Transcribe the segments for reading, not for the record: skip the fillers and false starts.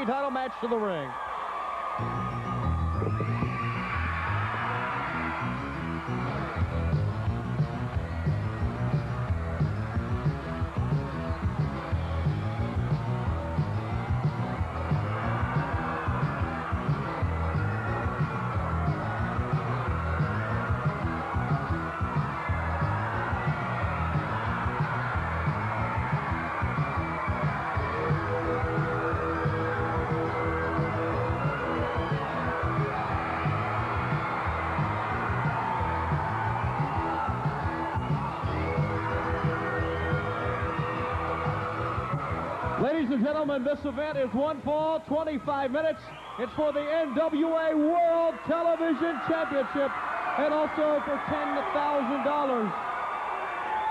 title match to the ring. Ladies and gentlemen, this event is 1 fall, 25 minutes. It's for the NWA World Television Championship and also for $10,000.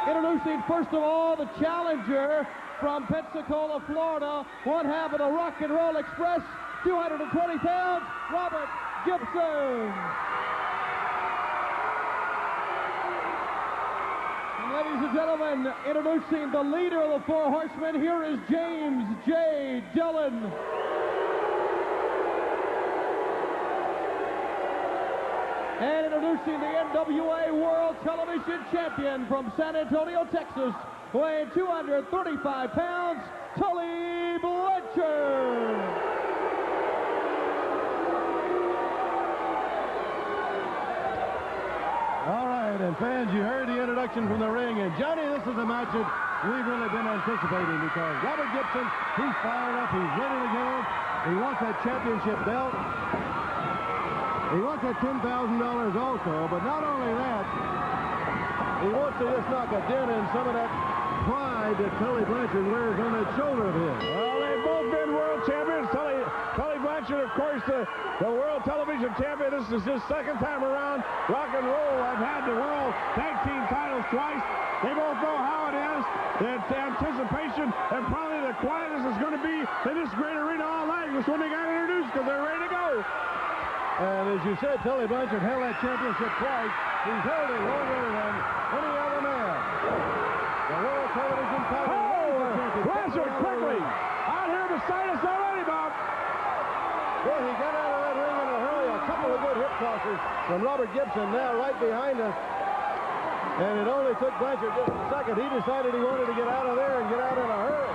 Introducing, first of all, the challenger from Pensacola, Florida, one half of the Rock and Roll Express, 220 pounds, Robert Gibson. Ladies and gentlemen, introducing the leader of the Four Horsemen, here is James J. Dillon. And introducing the NWA World Television Champion from San Antonio, Texas, weighing 235 pounds, Tully Blanchard. All right, and fans, you heard the introduction from the ring, and Johnny, this is a match that we've really been anticipating because Robert Gibson, he's fired up, he's ready to go. He wants that championship belt. He wants that $10,000 also, but not only that, he wants to just knock a dent in some of that pride that Tully Blanchard wears on that shoulder of his. Well, they've both been world champions. Tully Blanchard, of course, the world television champion. This is his second time around. Rock and Roll have had the world tag team titles twice. They both know how it is. The anticipation and probably the quietness is going to be in this great arena all night. Just when they got introduced because they're ready to go. And as you said, Tully Blanchard held that championship twice. He's held it longer than any other man. The world television title. Blanchard quickly out here beside us already, Bob. Well, he got out of that ring in a hurry. A couple of good hip tosses from Robert Gibson now right behind us. And it only took Blanchard just a second. He decided he wanted to get out of there and get out in a hurry.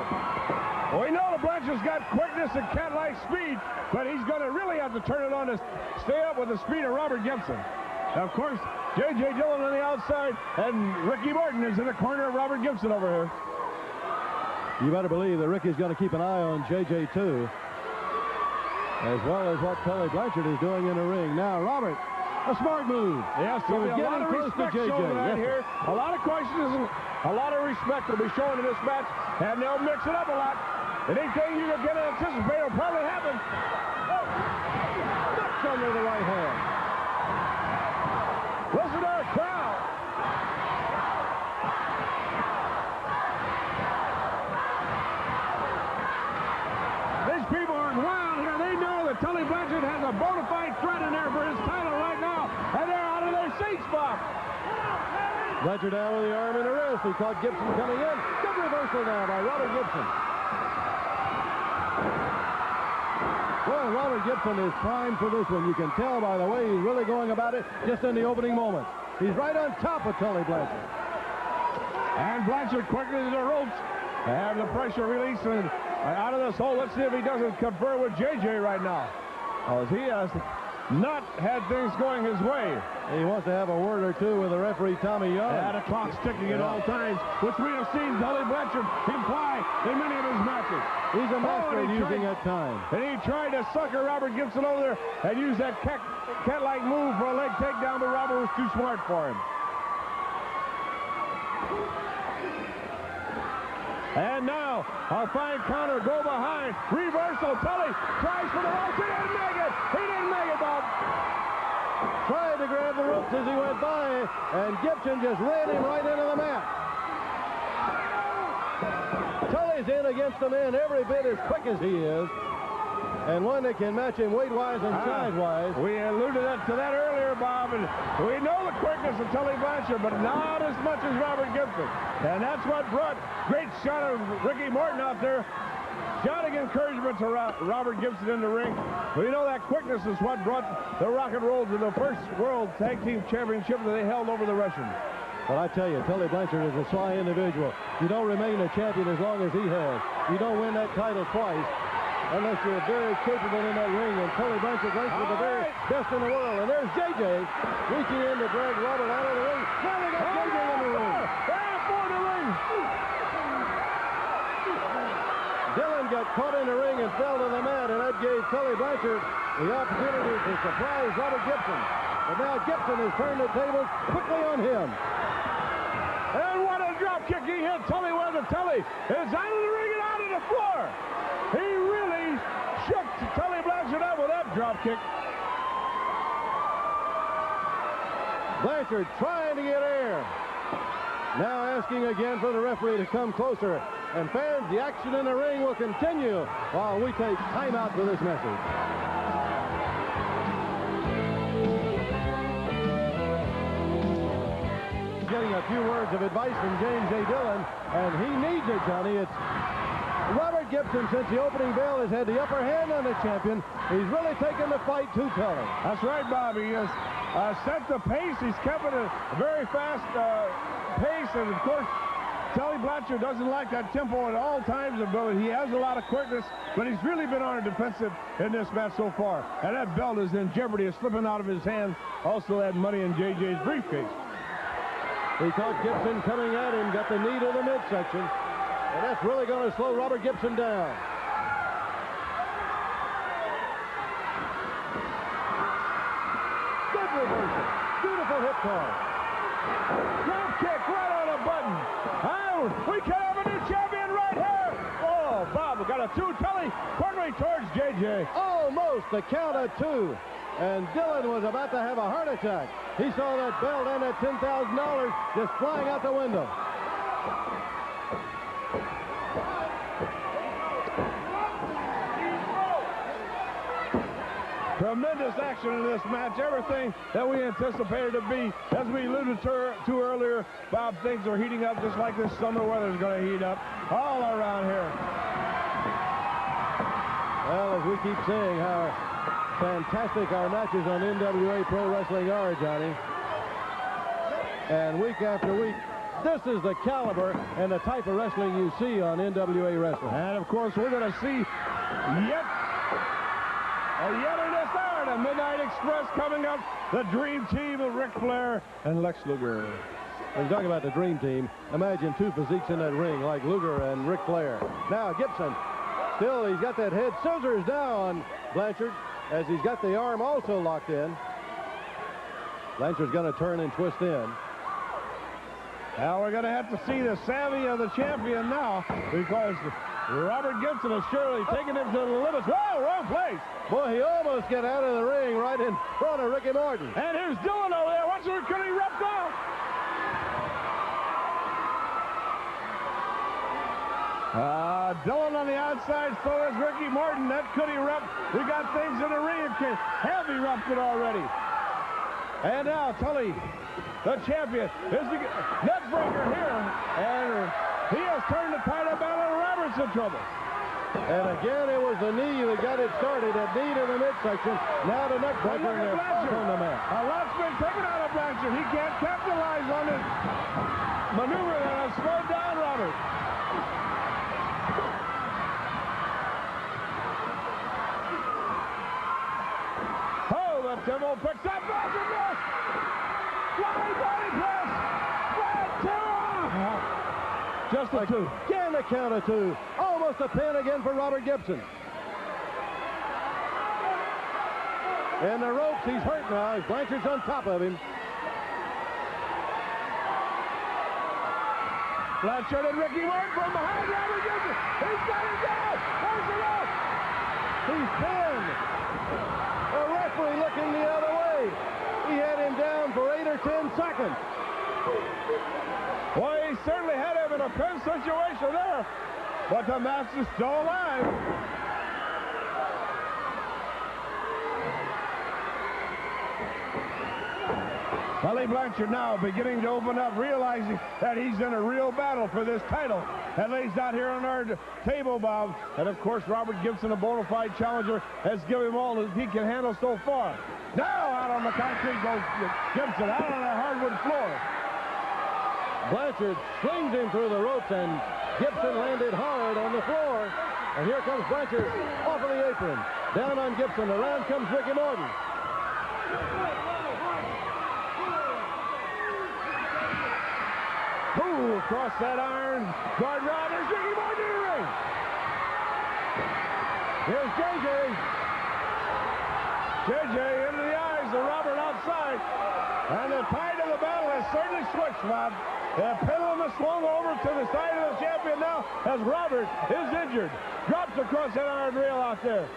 Well, we know that Blanchard's got quickness and cat-like speed, but he's going to really have to turn it on to stay up with the speed of Robert Gibson. Of course, J.J. Dillon on the outside, and Ricky Morton is in the corner of Robert Gibson over here. You better believe that Ricky's going to keep an eye on J.J. too, as well as what Tully Blanchard is doing in the ring. Now, Robert, a smart move. Yes, he was a lot of respect shown right here. A lot of questions and a lot of respect will be shown in this match, and they'll mix it up a lot. Anything you can anticipate will probably happen. Ducks under the right hand. Listen to the crowd. These people are wild here. They know that Tully Blanchard has a bona fide threat in there for his title right now, and they're out of their seats, Bob. Blanchard down with the arm and the wrist. He caught Gibson coming in. Good reversal now by Robert Gibson. Well, Robert Gibson is primed for this one. You can tell by the way he's really going about it just in the opening moment. He's right on top of Tully Blanchard. And Blanchard quickly to the ropes. And the pressure released and out of this hole. Let's see if he doesn't confer with J.J. right now. As he has not had things going his way. He wants to have a word or two with the referee, Tommy Young. And the clock's ticking at all times, which we have seen Tully Blanchard imply in many of his matches. He's a master at using that time. And he tried to sucker Robert Gibson over there and use that cat-like move for a leg takedown, but Robert was too smart for him. And now, a fine counter, go behind, reversal, Tully tries for the ropes, he didn't make it! He didn't make it, Bob! Tried to grab the ropes as he went by, and Gibson just ran him right into the mat. Tully's in against the man every bit as quick as he is, and one that can match him weight-wise and size-wise. We alluded to that earlier, Bob, and we know the quickness of Tully Blanchard, but not as much as Robert Gibson. And that's what brought great shot of Ricky Morton out there. shouting encouragement to Robert Gibson in the ring. Well, you know, that quickness is what brought the Rock and Roll to the first World Tag Team Championship that they held over the Russians. But I tell you, Tully Blanchard is a sly individual. You don't remain a champion as long as he has. You don't win that title twice unless you're very capable in that ring. And Tully Blanchard ranks with the very best in the world. And there's JJ reaching in to drag Robert out of the ring. Now they got JJ in the ring. For the ring. Dillon got caught in the ring and fell to the mat, and that gave Tully Blanchard the opportunity to surprise Robert Gibson. But now Gibson has turned the tables quickly on him. And what a drop kick he hit. Tully went to Tully. It's out of the ring and out of the floor. He really shook Tully Blanchard up with that drop kick. Blanchard trying to get air. Now asking again for the referee to come closer. And fans, the action in the ring will continue while we take time out for this message. Getting a few words of advice from James A. Dillon, and he needs it, Johnny. It's Robert Gibson, since the opening bell, has had the upper hand on the champion. He's really taken the fight to Tully. That's right, Bobby. He has set the pace. He's kept it a very fast pace, and of course, Tully Blanchard doesn't like that tempo at all times, but he has a lot of quickness, but he's really been on a defensive in this match so far. And that belt is in jeopardy of slipping out of his hands. Also, that money in JJ's briefcase. He caught Gibson coming at him, got the knee to the midsection, and that's really going to slow Robert Gibson down. Good reversal. Beautiful hip toss. Drop kick right on the button. We can have a new champion right here. Oh, Bob, we got a two. Tully cornering towards JJ. Almost the count of two. And Dillon was about to have a heart attack. He saw that belt and that $10,000 just flying out the window. Tremendous action in this match. Everything that we anticipated to be, as we alluded to earlier, Bob, things are heating up just like this summer weather is going to heat up all around here. Well, as we keep saying how fantastic our matches on NWA Pro Wrestling are, Johnny. And week after week, this is the caliber and the type of wrestling you see on NWA Wrestling. And, of course, we're going to see yet in this hour, the Midnight Express coming up, the Dream Team of Ric Flair and Lex Luger. When you talk about the Dream Team, imagine two physiques in that ring like Luger and Ric Flair. Now, Gibson, still he's got that head scissors now on Blanchard, as he's got the arm also locked in. Blanchard's going to turn and twist in. Now we're going to have to see the savvy of the champion now, because Robert Gibson has surely taken him to the limits. Whoa, wrong place. Boy, he almost got out of the ring right in front of Ricky Morton. And here's Dillon over there. Watch her getting wrapped off. Dillon on the outside, so is Ricky Morton. That could erupt. We got things in the ring. It have erupted already. And now Tully, the champion, is the net breaker here. And he has turned the title battle, and Robert's in trouble. And again, it was the knee that got it started, that knee to the midsection. Now the neck breaker, and they're both on the mat. A lot's been taken out of Blanchard. He can't capitalize on this maneuver that has slowed down Robert. Oh, the tempo picks up. Blanchard missed. Flying body press. Just a two. Again, the count of two. Almost a pin again for Robert Gibson. And the ropes, he's hurt now as Blanchard's on top of him. Blanchard and Ricky Morton from behind Robert Gibson. He's got it down. There's it up. He's pinned. The referee looking the other way. He had him down for 8 or 10 seconds. Well, he certainly had him in a pin situation there, but the match is still alive. Tully Blanchard now beginning to open up, realizing that he's in a real battle for this title. And lays out here on our table, Bob. And of course, Robert Gibson, a bona fide challenger, has given him all that he can handle so far. Now out on the concrete goes Gibson, out on the hardwood floor. Blanchard slings him through the ropes, and Gibson landed hard on the floor. And here comes Blanchard off of the apron. Down on Gibson. Around comes Ricky Morton. Ooh, across that iron guard rail. There's Ricky Morton in the ring. Here's JJ. JJ into the eyes of Robert outside. And the tide of the battle has certainly switched, Bob. The pendulum has swung over to the side of the champion now as Robert is injured. Drops across that iron rail out there.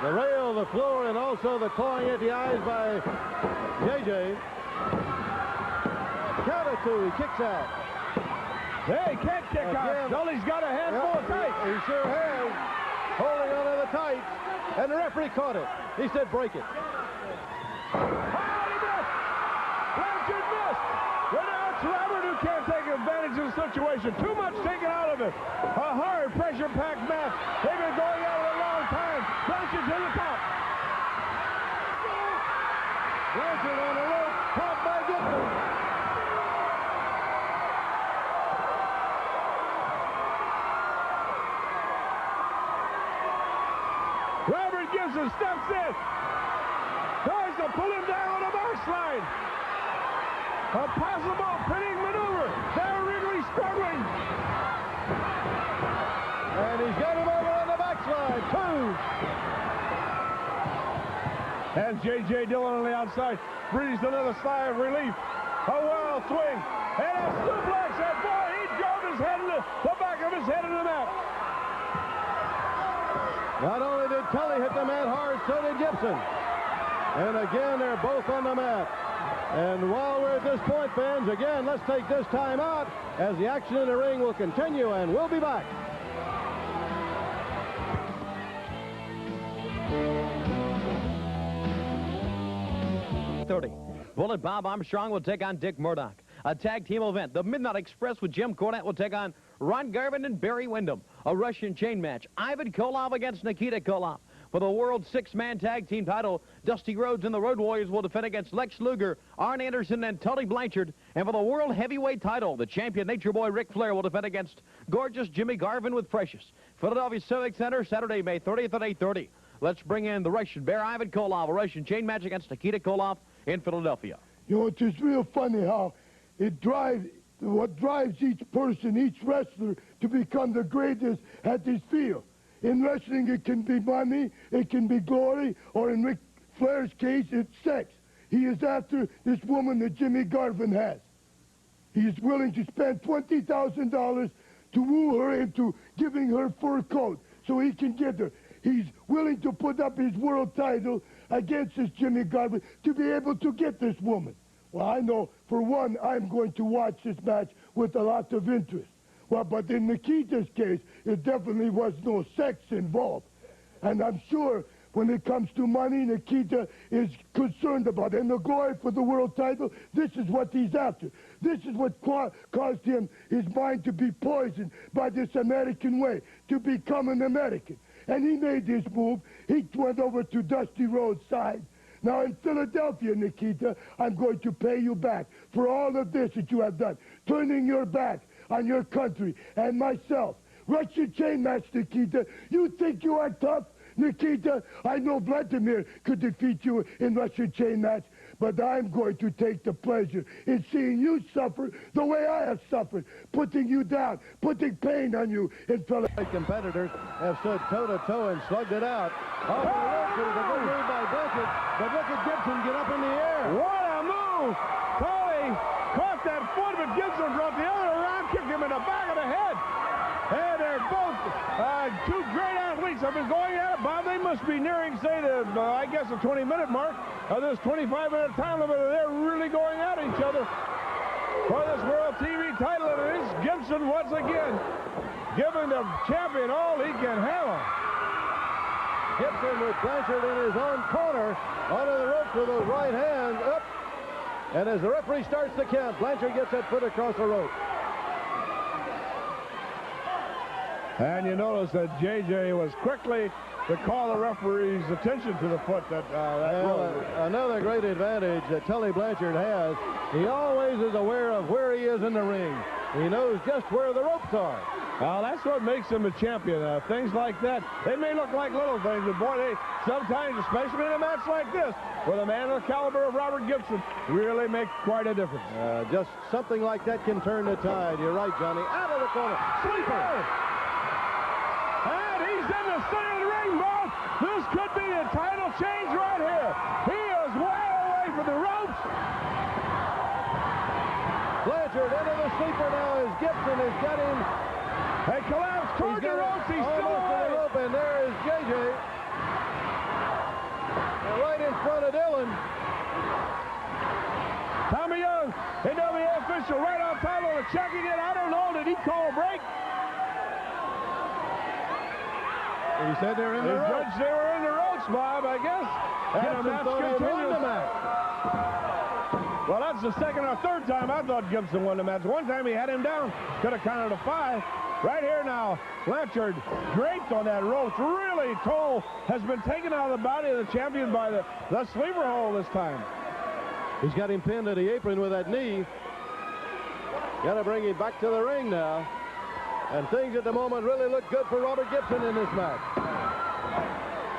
The rail, the floor, and also the clawing at the eyes by JJ. Count it two, he kicks out. Hey, can't kick out. Tully's got a handful of tights. He sure has. Holding on to the tights. And the referee caught it. He said break it. Oh, he missed. Blanchard missed. But now it's Robert who can't take advantage of the situation. Too much taken out of it. A hard, pressure-packed match. They've been going at it a long time. Blanchard to the top. Blanchard on the rope, caught by Gibson. Robert Gibson steps in. Tries to pull him down on a backslide. A possible pinning maneuver. Now Wrigley struggling. And he's got him over on the backslide. Two. And J.J. Dillon on the outside breathes another sigh of relief. A wild swing. And a suplex. And boy, he drove his head into the back of his head into the mat. Not only did Tully hit the mat hard, so did Gibson. And again, they're both on the mat. And while we're at this point, fans, again, let's take this time out as the action in the ring will continue, and we'll be back. Bullet Bob Armstrong will take on Dick Murdoch. A tag team event. The Midnight Express with Jim Cornette will take on Ron Garvin and Barry Windham. A Russian chain match. Ivan Koloff against Nikita Koloff. For the World Six-Man Tag Team title, Dusty Rhodes and the Road Warriors will defend against Lex Luger, Arn Anderson, and Tully Blanchard. And for the World Heavyweight title, the champion Nature Boy Ric Flair will defend against gorgeous Jimmy Garvin with Precious. Philadelphia Civic Center, Saturday, May 30th at 8:30. Let's bring in the Russian Bear, Ivan Koloff, a Russian chain match against Nikita Koloff in Philadelphia. You know, it's just real funny how what drives each person, each wrestler, to become the greatest at this field. In wrestling, it can be money, it can be glory, or in Ric Flair's case, it's sex. He is after this woman that Jimmy Garvin has. He is willing to spend $20,000 to woo her into giving her fur coat so he can get her. He's willing to put up his world title against this Jimmy Garvin to be able to get this woman. Well, I know, for one, I'm going to watch this match with a lot of interest. Well, but in Nikita's case, it definitely was no sex involved. And I'm sure when it comes to money, Nikita is concerned about it. And the glory for the world title, this is what he's after. This is what caused him, his mind to be poisoned by this American way, to become an American. And he made this move. He went over to Dusty Rhodes' side. Now in Philadelphia, Nikita, I'm going to pay you back for all of this that you have done, turning your back on your country and myself. Russian chain match, Nikita. You think you are tough, Nikita? I know Vladimir could defeat you in Russian chain match, but I'm going to take the pleasure in seeing you suffer the way I have suffered, putting you down, putting pain on you in Philadelphia. Competitors have stood toe-to-toe and slugged it out. Off the rope, it was a good move by Blanchard, but look at Gibson get up in the air. What a move! Tully caught that foot, but Gibson brought the other around, kicked him in the back of the head. And they're both two great athletes have been going at it. Bob, they must be nearing, say, I guess, the 20-minute mark of this 25-minute time limit. They're really going at each other for this World TV title. And it is Gibson once again giving the champion all he can handle. Gibson with Blanchard in his own corner, onto the rope with the right hand up. And as the referee starts the count, Blanchard gets that foot across the rope. And you notice that JJ was quickly to call the referee's attention to the foot that another great advantage that Tully Blanchard has. He always is aware of where he is in the ring. He knows just where the ropes are. Well, that's what makes him a champion. Things like that, they may look like little things, but boy, they sometimes, especially in a match like this, with a man of the caliber of Robert Gibson, really make quite a difference. Just something like that can turn the tide. You're right, Johnny. Out of the corner. Sleeper. And he's in the center of the ring, Bob. This could be a title change right here. He is way away from the ropes. Blanchard into the sleeper now as Gibson has got him. He collapsed toward the ropes. He's still almost to the rope, and there is JJ. And right in front of Dillon. Tommy Young, NWA official, right on top of it, checking it. I don't know, did he call a break? He said they were in the ropes. Judge, they were in the ropes, Bob, I guess. And the match continues. Well, that's the second or third time I thought Gibson won the match. One time he had him down, could have counted to 5. Right here now, Blanchard draped on that rope. Really, toll has been taken out of the body of the champion by the sleeper hole this time. He's got him pinned to the apron with that knee. Got to bring him back to the ring now. And things at the moment really look good for Robert Gibson in this match.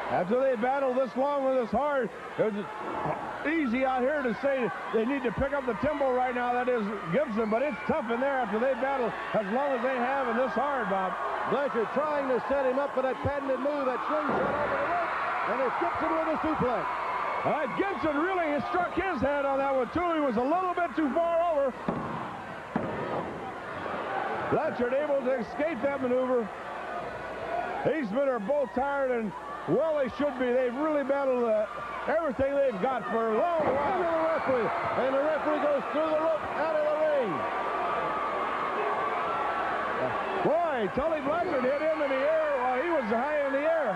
After they battled this long with this hard, it was easy out here to say they need to pick up the tempo right now. That is Gibson, but it's tough in there after they battle as long as they have in this hard, Bob. Blanchard trying to set him up for that patented move, that slingshot over the rope, and it's Gibson with a suplex. Gibson really struck his head on that one, too. He was a little bit too far over. Blanchard able to escape that maneuver. These men are both tired, and well, they should be. They've really battled everything they've got for a long while. Into the referee, and the referee goes through the rope out of the ring. Boy, Tully Blanchard hit him in the air while he was high in the air.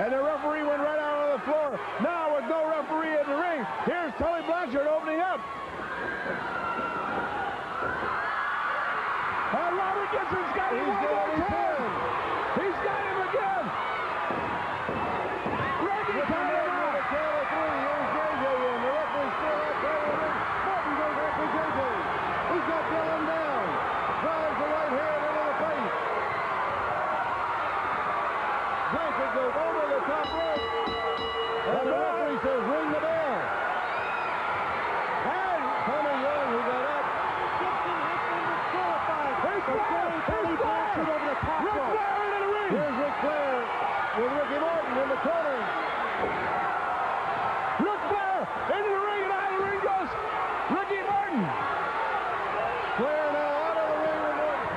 And the referee went right out on the floor. Now with no referee in the ring, here's Tully Blanchard opening up. And Robert Gibson's got him one more time. He's got him again. Reggie got him out. The count of 3. Here's JJ in. The referee's still out there. Martin goes after JJ. He's got Dillon down. Drives the right hand into the face. Blanchard goes over the top rope. And the referee says, ring the bell. And Tommy Young, who got up. Gibson has been disqualified. Here's Flair. Here's Flair. Over the top Ric rope. Flair into the ring. Here's Ric Flair with Ricky Morton in the corner. Ric Flair into the ring, and out of the ring goes Ricky Morton. Flair now out of the ring with Morton.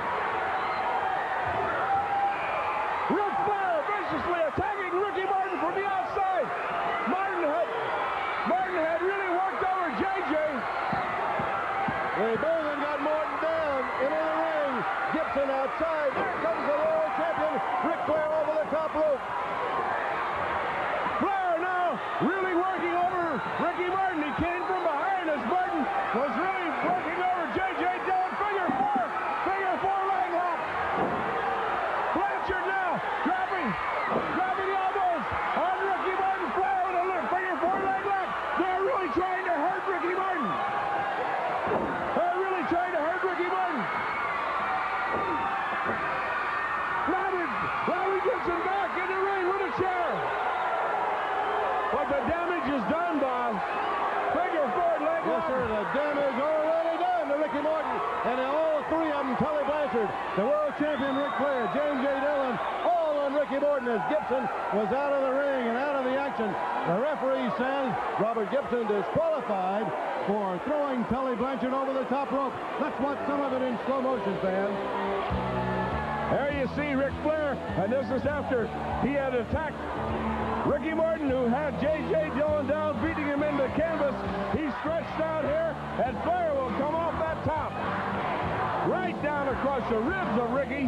Ric Flair viciously attacking Ricky Morton from the outside. Morton had really worked over JJ. They both have got Morton down into the ring. Gibson outside. Here comes the world champion. Ric Flair over the top rope. Flair now really working over Ricky Morton. He came from behind as Morton was really working over JJ Dillon. Figure four leg lock. Blanchard now dropping the elbows on Ricky Morton. Flair with a figure four leg lock. They're really trying to hurt Ricky Morton. Robert Gibson back in the ring with a chair. But the damage is done, Bob. Figure four leg lock. Yes, sir, the damage already done to Ricky Morton. And all 3 of them, Tully Blanchard, the world champion Ric Flair, James J. Dillon, all on Ricky Morton as Gibson was out of the ring and out of the action. The referee says Robert Gibson disqualified for throwing Tully Blanchard over the top rope. Let's watch some of it in slow motion, fans. There you see Ric Flair, and this is after he had attacked Ricky Morton, who had J.J. Dillon down, beating him into the canvas. He stretched out here, and Flair will come off that top. Right down across the ribs of Ricky.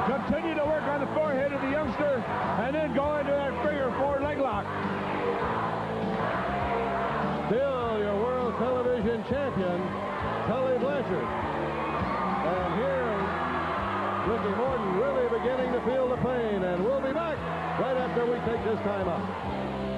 Continue to work on the forehead of the youngster, and then go into that figure four leg lock. Still your world champion, Tully Blanchard. And here, Ricky Morton really beginning to feel the pain, and we'll be back right after we take this time out.